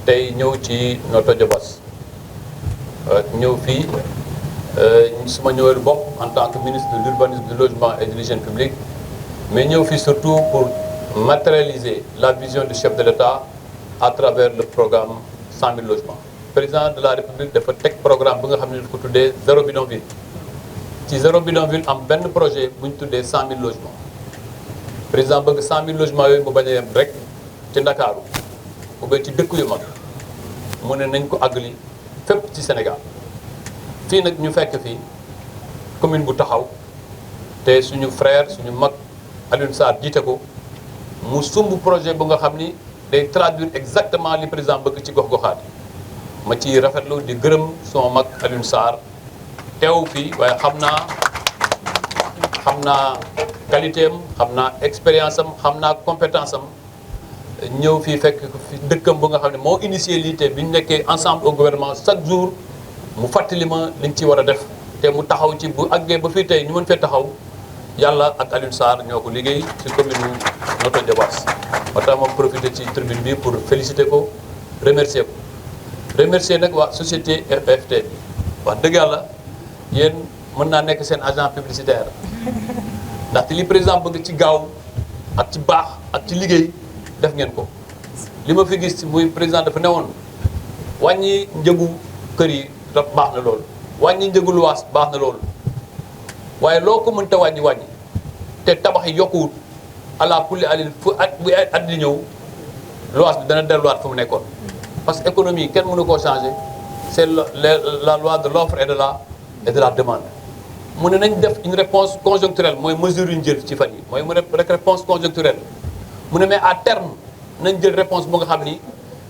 tey ñëw ci Notto Diobass ñëw fii suma ñëwal bopp en tant que ministre de l'urbanisme, du logement et de l'hygiène publique, mais ñëw fii surtout pour matérialiser la vision du chef de l'État à travers le programme 100 000 logements. Président de la République dafa teg programme bi nga xam ne daf ko tuddee zéro bidonville ci zéro bidonville am benn projet bu ñu tuddee 100 000 logements président bëgg 100 000 logements yooyu mu bañ a yem rek ci Ndakaaru ou bien ci dëkk yu mag mu ne nañ ko àggali fépp ci Sénégal. fii nag ñu fekk fii commune bu taxaw te suñu frère suñu mag Alioune Sarr jiite ko mu sumb projet bu nga xam ni day traduire exactement li président bëgg ci gox-goxaat yi ma ci rafetlu di gërëm sama mag Alioune Sarr teew fii waaye xam naa qualité am xam naa expérience am xam naa compétence am ñëw fii fekk fi dëkkam bu nga xam ne moo initié lii te bi ñu nekkee ensemble au gouvernement chaque jour mu fàttali ma liñ ci war a def te mu taxaw ci bu àggee ba fii tey ñu mën fee taxaw yàlla ak Alioune Sarr ñoo ko liggéey ci commune Notto Diobass moo tax ma profité ci tribune bi pour féliciter ko remercier ko remercier nag waa société FFT bi wax dëgg yàlla yéen mën naa nekk seen agent publicitaire ndaxte li président bëgg ci gaaw ak ci baax ak ci liggéey def ngeen ko li ma fi gis muy président dafa newoon wàññi njëgu kër yi daf baax na loolu wàññi njëgu luwaas baax na loolu waaye loo ko mënta wàññi te tabax yi yokkuwut ala kulli alin fu at bu at di ñëw luwaas bi dana delluwaat fu mu nekkoon parce que économie kenn mënu koo changer c'est la loi de l'offre et de la demande mu ne nañ def une réponse conjoncturelle mooy mesure yu ñu jël ci fan yi mooy mu rek réponse conjoncturelle mu ne mais à terme nañ jël réponse bu nga xam ni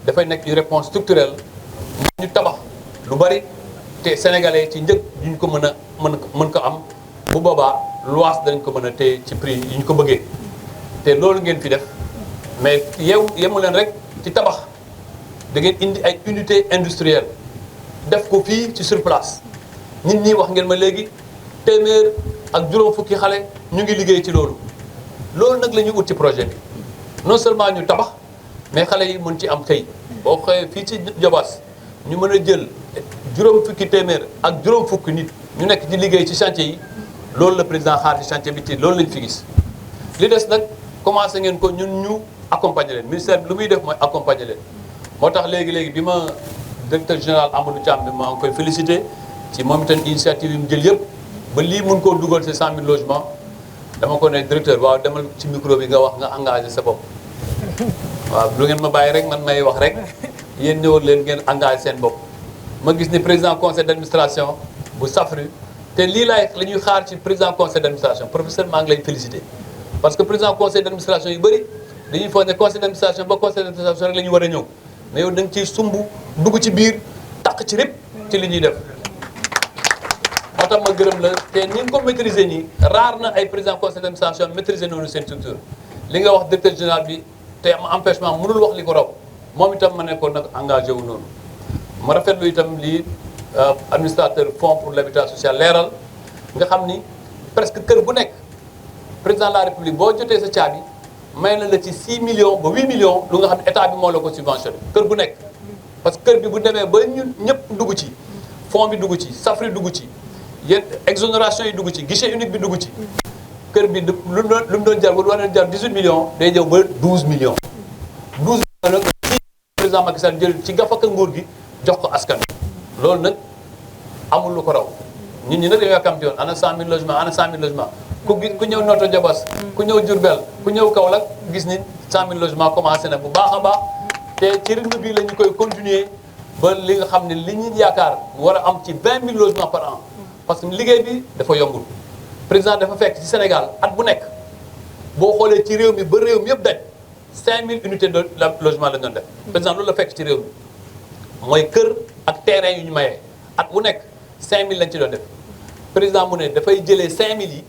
dafay nekk une réponse structurelle ñu tabax lu bari te sénégalais ci njëg yu ñu ko mën ko am bu boobaa luwaas dañ ko mën a téye ci prix yi ñu ko bëggee te loolu ngeen fi def mais yemu leen rek ci tabax da ngeen indi ay unité industrielle def ko fii ci sur place nit ñi wax ngeen ma léegi téeméer ak juróom fukki xale ñu ngi liggéey ci loolu nag la ñuy ut ci projet bi non seulement ñu tabax mais xale yi mën ci am xëy boo xëyee fii ci Diobass ñu mën a jël juróom fukki téeméer ak juróom fukki nit ñu nekk ci liggéey ci chantier yi loolu la président xaar ci chantier bi ci loolu lañ fi gis li des nag commencé ngeen ko ñun ñu accompagner leen ministère bi lu muy def mooy accompagner leen moo tax léegi bi ma directeur général Amadou Thiam bi maa ngi koy félicité ci moom itam initiative yi mu jël yëpp ba lii mën koo dugal ci 100 000 logements dama ko ne directeur waaw demal ci micro bi nga wax nga engagé sa bopp waaw lu ngeen ma bàyyi rek man may wax rek yéen ñëwal leen ngeen engagé seen bopp ma gis ni président conseil d'administration bu SAFRU te lii la ñuy xaar ci président conseil d'administration professeur maa ngi lay félicité parce que président conseil d'administration yu bëri dañuy foog ne conseil d'administration ba conseil d'administration rek la ñu war a ñëw mais yow da nga ciy sumb dugg ci biir taq ci lépp ci li ñuy def moo tax ma gërëm la te ni nga ko maîtriser nii rare na ay président conseil d'administration maîtriser noonu seen structure li nga wax directeur général bi te am empêchement mënul wax li ko raw moom itam ma nekkoon nag engagé wu noonu ma rafetlu itam lii administrateur fonds pour l'habitat social leeral nga xam ni presque kër bu nekk président de la république boo jotee sa caabi may na la ci 6 millions ba 8 millions lu nga xam ne état bi moo la ko subventionné kër bu nekk parce que kër bi bu demee ba ñun ñëpp dugg ci fonds bi dugg ci SAFRU dugg ci yéen exonération yi dugg ci guichet unique bi dugg ci kër bi lu mu doon jar war na jar 18 millions day ñëw ba 12 millions 12 millions nag président Macky Sall jël ci gafaka nguur gi jox ko askan loolu nag amul lu ko raw ñun ñi nag dañoo yàkkamti woon ana 100 000 logements ana 100 000 logements ku ñëw Notto Diobass ku ñëw Diourbel ku ñëw Kaolack gis ni 100 000 logements commencé na bu baax a baax te ci rythme bii la ñu koy continuer ba li nga xam ne li ñu yaakaar war a am ci 20 000 logements par an parce que liggéey bi dafa yombul président dafa fekk ci Sénégal at bu nekk boo xoolee ci réew mi ba réew mi yëpp daj 5000 unités de logement la ñu doon def président loolu la fekk ci réew mi mooy kër ak terrain yu ñu mayee at bu nekk 5000 lañ ci doon def président mu ne dafay jëlee 5000 yi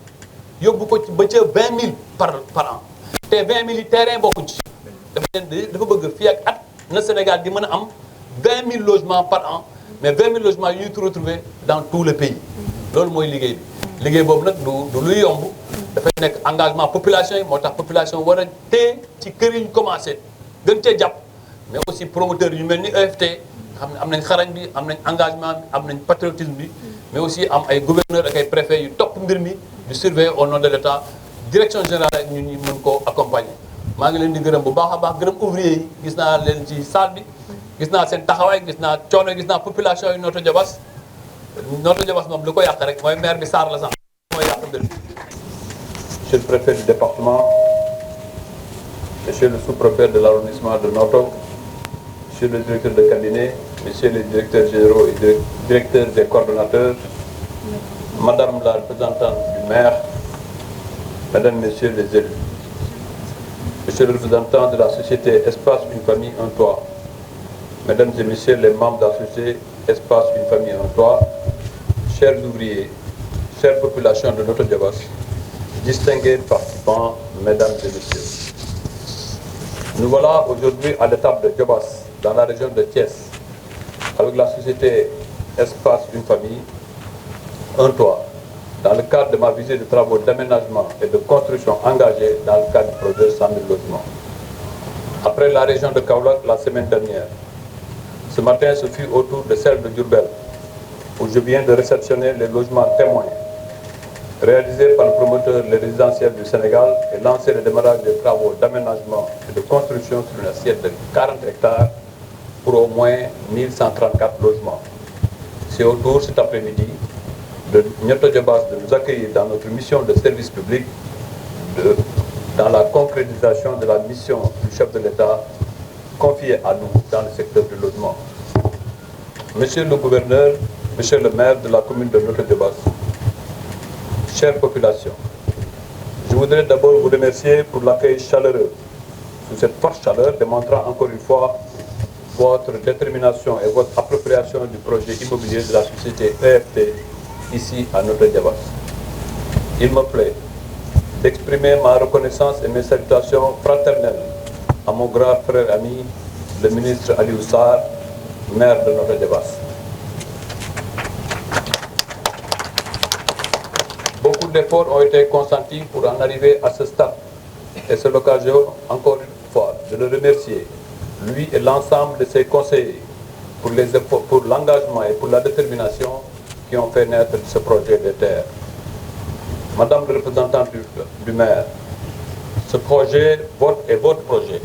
yóbbu ko ci ba ca 20 000 par an te 20 000 yi terrain bokkuñ ci dafa bëgg fii ak at na Sénégal di mën a am 20 000 logements par an mais 20 000 logements yu ñuy retrouver dans tout le pays loolu mooy liggéey bi liggéey boobu nag du luy yomb dafay nekk engagement population yi moo tax population war a téye ci kër yi ñu commencé gën cee jàpp mais aussi promoteur yu mel ni EFT xam ne am nañ xarañ bi am nañ engagement bi am nañ patriotisme bi mais aussi am ay gouverneur ak ay préfet yu topp mbir mi di surveiller au nom de l'État direction générale ak ñun ñi mën koo accompagner. maa ngi leen di gërëm bu baax a baax gërëm ouvrier yi gis naa leen ci salle bi gis naa seen taxawaay gis naa coono gis naa population yi Notto Diobass moom lu ko yàq rek mooy maire bi Sarr la sax mooy yàq mbir mi. Monsieur le préfet du département, monsieur le sous-préfet de l'arrondissement de Notto, monsieur le directeur de cabinet, messieurs les directeurs généraux et directeurs des coordonnateurs, madame la représentante du maire, mesdames, messieurs les élus, monsieur le représentant de la société Espace Une Famille Un Toit, mesdames et messieurs les membres de la société Espace Une Famille Un Toit, chers ouvriers, chère population de Notto Diobass, distingués participants, mesdames et messieurs. Nous voilà aujourd'hui à l'étape de Diobass, dans la région de Thiès, avec la société Espace Une Famille, Un Toit, dans le cadre de ma visite de travaux d'aménagement et de construction engagée dans le cadre du projet 100 000 logements. Après la région de Kaolack la semaine dernière, ce matin ce fut au tour de celle de Diourbel, où je viens de réceptionner les logements témoins réalisés par le promoteur Les Résidentiels du Sénégal et lancer le démarrage des travaux d'aménagement et de construction sur une assiette de 40 hectares pour au moins 1134 logements. C'est au tour cet après-midi de Notto Diobass de nous accueillir dans notre mission de service public dans la concrétisation de la mission du chef de l'État confiée à nous dans le secteur du logement. Monsieur le gouverneur, monsieur le maire de la commune de Notto Diobass, chère population, je voudrais d'abord vous remercier pour l'accueil chaleureux, sous cette forte chaleur démontrant encore une fois votre détermination et votre appropriation du projet immobilier de la société EFT ici à Notto Diobass. Il me plaît d'exprimer ma reconnaissance et mes salutations fraternelles à mon grand frère ami, le ministre Aliou Sarr, maire de Notto Diobass. Beaucoup d'efforts ont été consentis pour en arriver à ce stade et c'est l'occasion, encore une fois, de le remercier, lui et l'ensemble de ses conseillers, pour les efforts, pour l'engagement et pour la détermination qui ont fait naître ce projet de terre. Madame la représentante du maire, ce projet est votre projet.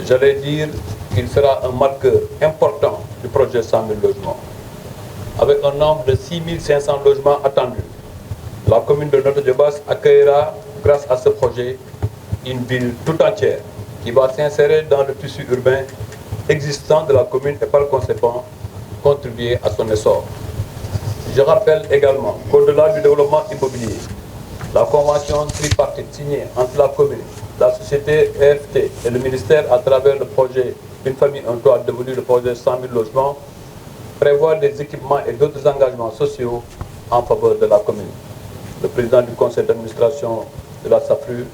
J'allais dire qu'il sera un marqueur important du projet 100 000 logements. Avec un nombre de 6 500 logements attendus, la commune de Notto Diobass accueillera, grâce à ce projet, une ville tout entière qui va s'insérer dans le tissu urbain existant de la commune et par conséquent contribuer à son essor. Je rappelle également qu'au-delà du développement immobilier, la convention tripartite signée entre la commune, la société EFT et le ministère à travers le projet Une Famille Un Toit devenu le projet 100 000 logements prévoit des équipements et d'autres engagements sociaux en faveur de la commune. Le président du conseil d'administration de la SAFRU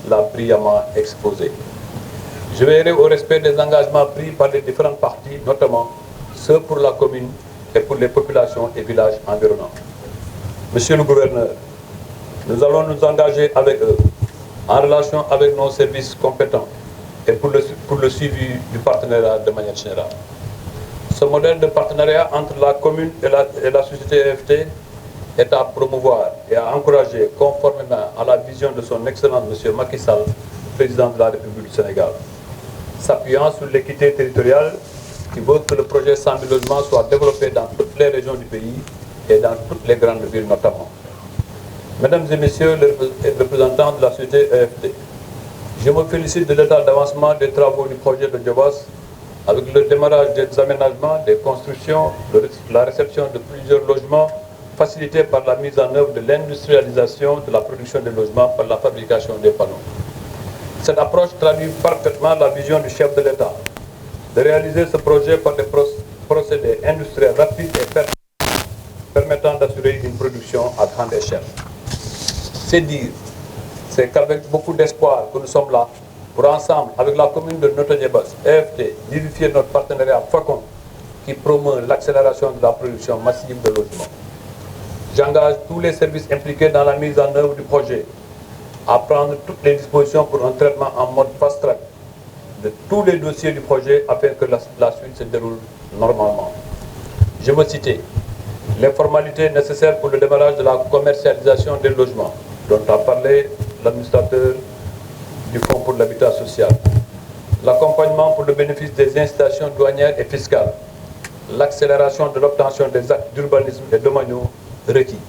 l'a brillamment exposé. Je veillerai au respect des engagements pris par les différentes parties, notamment ceux pour la commune et pour les populations et villages environnants. Monsieur le gouverneur, nous allons nous engager avec eux en relation avec nos services compétents et pour le suivi du partenariat de manière générale. Ce modèle de partenariat entre la commune et la société EFT est à promouvoir et à encourager conformément à la vision de son Excellence M. Macky Sall, président de la République du Sénégal, s'appuyant sur l'équité territoriale qui veut que le projet 100 000 logements soit développé dans toutes les régions du pays et dans toutes les grandes villes notamment. Mesdames et messieurs les représentants de la société EFT, je me félicite de l'état d'avancement des travaux du projet de Diobass avec le démarrage des aménagements, des constructions, la réception de plusieurs logements facilité par la mise en œuvre de l'industrialisation de la production des logements par la fabrication des panneaux. Cette approche traduit parfaitement la vision du chef de l'État de réaliser ce projet par des procédés industriels rapides et permettant d'assurer une production à grande échelle. C'est dire, c'est qu'avec beaucoup d'espoir que nous sommes là pour ensemble, avec la commune de Notto Diobass, EFT, vivifier notre partenariat fécond qui promeut l'accélération de la production massive de logements. J'engage tous les services impliqués dans la mise en œuvre du projet à prendre toutes les dispositions pour un traitement en mode fast-track de tous les dossiers du projet afin que la suite se déroule normalement. Je veux citer les formalités nécessaires pour le démarrage de la commercialisation des logements, dont a parlé l'administrateur du Fonds pour l'habitat social, l'accompagnement pour le bénéfice des incitations douanières et fiscales, l'accélération de l'obtention des actes d'urbanisme et domaniaux requis.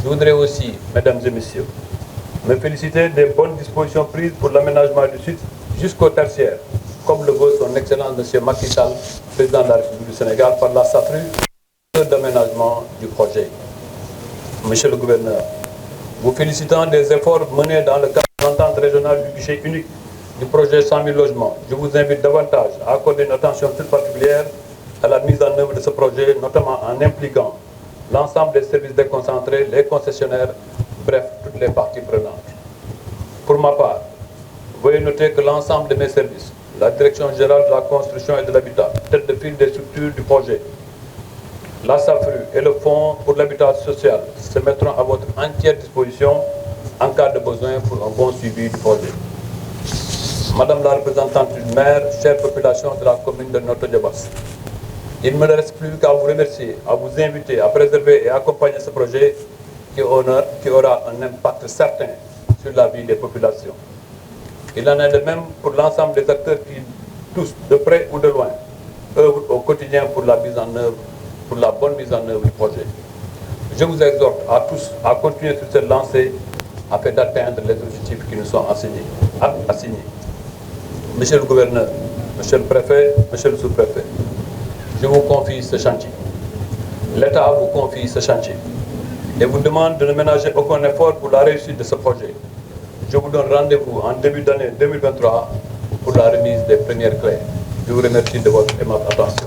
Je voudrais aussi, mesdames et messieurs, me féliciter des bonnes dispositions prises pour l'aménagement du site jusqu'au tertiaire, comme le veut son Excellence M. Macky Sall, président de la République du Sénégal, par la SAFRU d'aménagement du projet. Monsieur le gouverneur, vous félicitant des efforts menés dans le cadre de l'entente régionale du guichet unique du projet 100 000 logements, je vous invite davantage à accorder une attention toute particulière à la mise en œuvre de ce projet, notamment en impliquant l'ensemble des services déconcentrés, les concessionnaires, bref, toutes les parties prenantes. Pour ma part, veuillez noter que l'ensemble de mes services, la Direction générale de la construction et de l'habitat, tête de file des structures du projet, la SAFRU et le Fonds pour l'habitat social se mettront à votre entière disposition en cas de besoin pour un bon suivi du projet. Madame la représentante du maire, chère population de la commune de Notto Diobass, il ne me reste plus qu'à vous remercier, à vous inviter à préserver et accompagner ce projet qui aura un impact certain sur la vie des populations. Il en est de même pour l'ensemble des acteurs qui, tous, de près ou de loin, œuvrent au quotidien pour la mise en œuvre, pour la bonne mise en œuvre du projet. Je vous exhorte à tous à continuer sur cette lancée afin d'atteindre les objectifs qui nous sont assignés. Monsieur le gouverneur, monsieur le préfet, monsieur le sous-préfet, je vous confie ce chantier. L'État vous confie ce chantier et vous demande de ne ménager aucun effort pour la réussite de ce projet. Je vous donne rendez-vous en début d'année 2023 pour la remise des premières clés. Je vous remercie de votre aimable attention.